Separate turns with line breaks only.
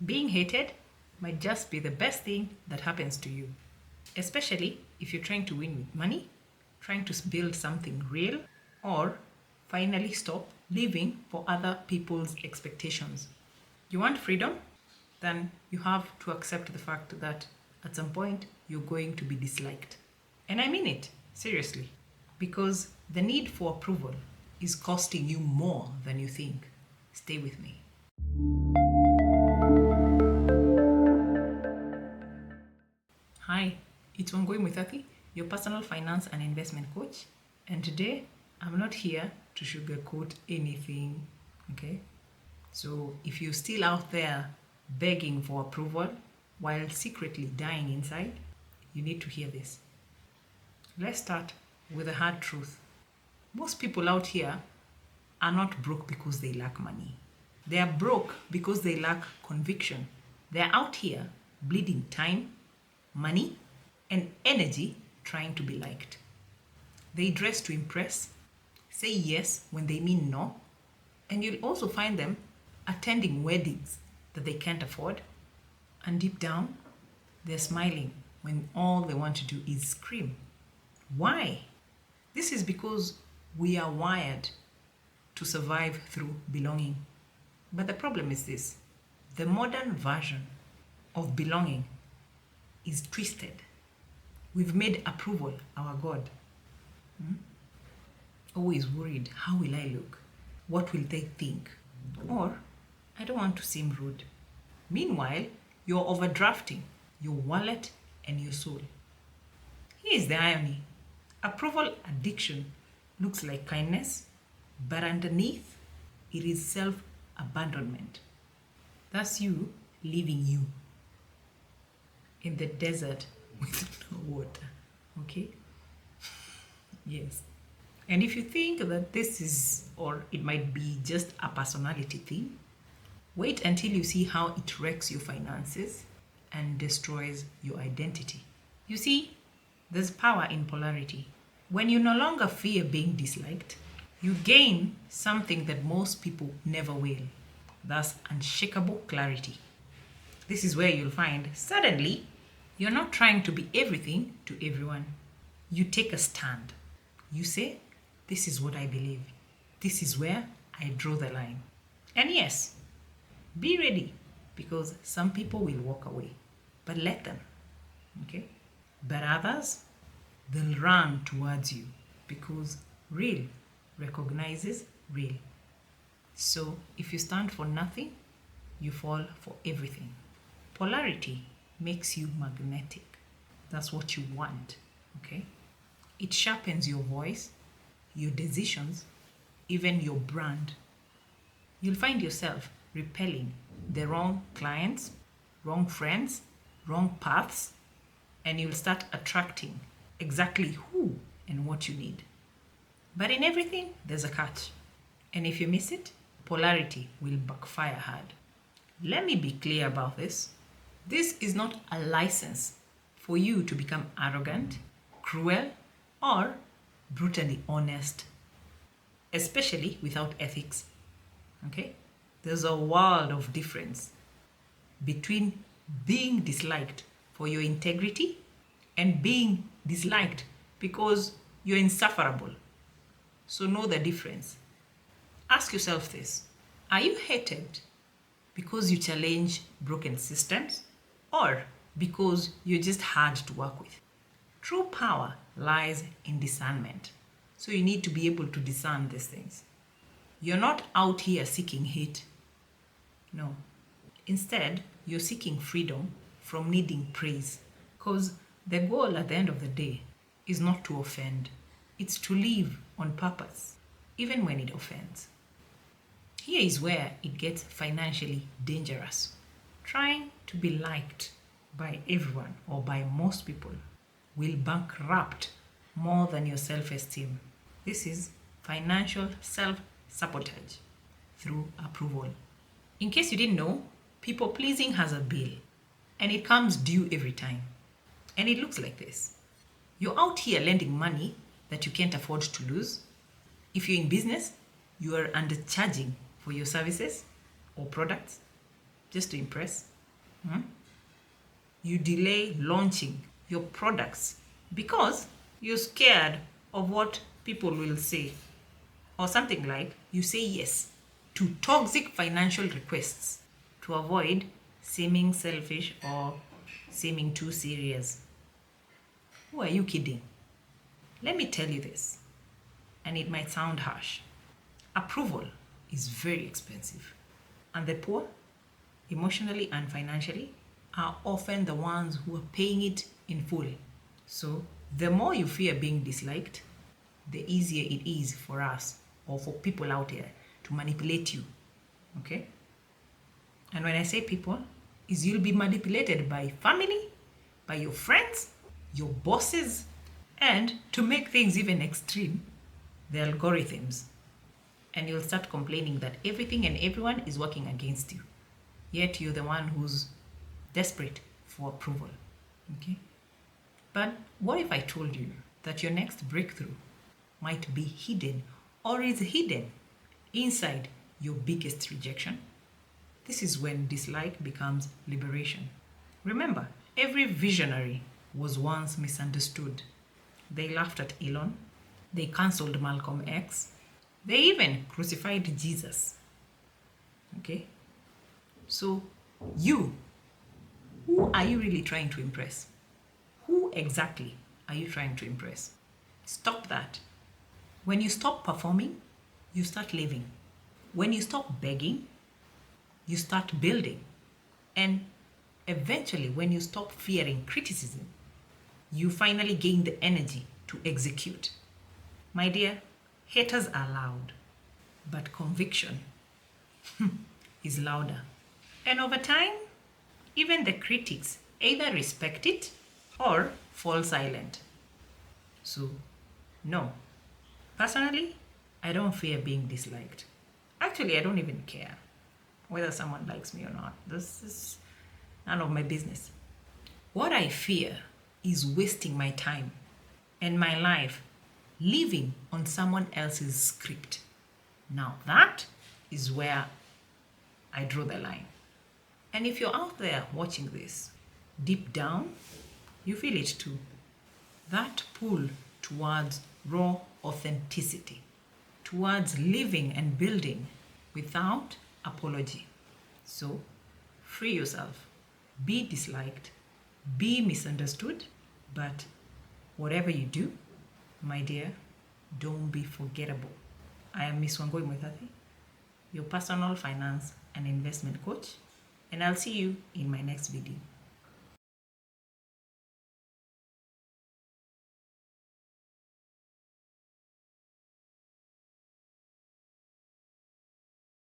Being hated might just be the best thing that happens to you, especially if you're trying to win with money, trying to build something real, or finally stop living for other people's expectations. You want freedom? Then you have to accept the fact that at some point you're going to be disliked. And I mean it, seriously, because the need for approval is costing you more than you think. Stay with me. Hi, it's Wangui Muithathi, your personal finance and investment coach. And today, I'm not here to sugarcoat anything, okay? So if you're still out there begging for approval while secretly dying inside, you need to hear this. Let's start with a hard truth. Most people out here are not broke because they lack money. They are broke because they lack conviction. They're out here bleeding time, money, and energy trying to be liked. They dress to impress, say yes when they mean no, and you'll also find them attending weddings that they can't afford, and deep down, they're smiling when all they want to do is scream. Why? This is because we are wired to survive through belonging. But the problem is this: the modern version of belonging is twisted. We've made approval our God. Always worried, how will I look? What will they think? Or, I don't want to seem rude. Meanwhile, you're overdrafting your wallet and your soul. Here's the irony: approval addiction looks like kindness, but underneath, it is self abandonment. That's you leaving you in the desert with no water. Okay? Yes. And if you think that this is, or it might be just a personality thing, wait until you see how it wrecks your finances and destroys your identity. You see, there's power in polarity. When you no longer fear being disliked, you gain something that most people never will. That's unshakable clarity. This is where you'll find suddenly you're not trying to be everything to everyone. You take a stand. You say, this is what I believe. This is where I draw the line. And yes, be ready, because some people will walk away, but let them, okay? But others, they'll run towards you, because real recognizes real. So if you stand for nothing, you fall for everything. Polarity makes you magnetic. That's what you want, okay? It sharpens your voice, your decisions, even your brand. You'll find yourself repelling the wrong clients, wrong friends, wrong paths, and you'll start attracting exactly who and what you need. But in everything, there's a catch. And if you miss it, polarity will backfire hard. Let me be clear about this. This is not a license for you to become arrogant, cruel, or brutally honest, especially without ethics. Okay? There's a world of difference between being disliked for your integrity and being disliked because you're insufferable. So know the difference. Ask yourself this: are you hated because you challenge broken systems, or because you're just hard to work with? True power lies in discernment. So you need to be able to discern these things. You're not out here seeking hate. No. Instead, you're seeking freedom from needing praise. Because the goal at the end of the day is not to offend. It's to live on purpose, even when it offends. Here is where it gets financially dangerous. Trying to be liked by everyone or by most people will bankrupt more than your self-esteem. This is financial self-sabotage through approval. In case you didn't know, people pleasing has a bill, and it comes due every time. And it looks like this: you're out here lending money that you can't afford to lose. If you're in business, you are undercharging for your services or products just to impress. Hmm? You delay launching your products because you're scared of what people will say. Or something like you say yes to toxic financial requests to avoid seeming selfish or seeming too serious. Who are you kidding? Let me tell you this, and it might sound harsh. Approval is very expensive, and the poor, emotionally and financially, are often the ones who are paying it in full. So, the more you fear being disliked, the easier it is for us or for people out there to manipulate you. Okay? And when I say people, is you'll be manipulated by family, by your friends, your bosses, and to make things even extreme, the algorithms. And you'll start complaining that everything and everyone is working against you. Yet you're the one who's desperate for approval. Okay? But what if I told you that your next breakthrough might be hidden or is hidden inside your biggest rejection? This is when dislike becomes liberation. Remember, every visionary was once misunderstood. They laughed at Elon, they cancelled Malcolm X, they even crucified Jesus. Okay? So, who are you really trying to impress? Who exactly are you trying to impress? Stop that. When you stop performing, you start living. When you stop begging, you start building. And eventually, when you stop fearing criticism, you finally gain the energy to execute. My dear, haters are loud, but conviction is louder. And over time, even the critics either respect it or fall silent. So, no. Personally, I don't fear being disliked. Actually, I don't even care whether someone likes me or not. This is none of my business. What I fear is wasting my time and my life living on someone else's script. Now, that is where I draw the line. And if you're out there watching this, deep down, you feel it too. That pull towards raw authenticity, towards living and building without apology. So, free yourself. Be disliked, be misunderstood, but whatever you do, my dear, don't be forgettable. I am Miss Wangui Muithathi, your personal finance and investment coach, and I'll see you in my next video.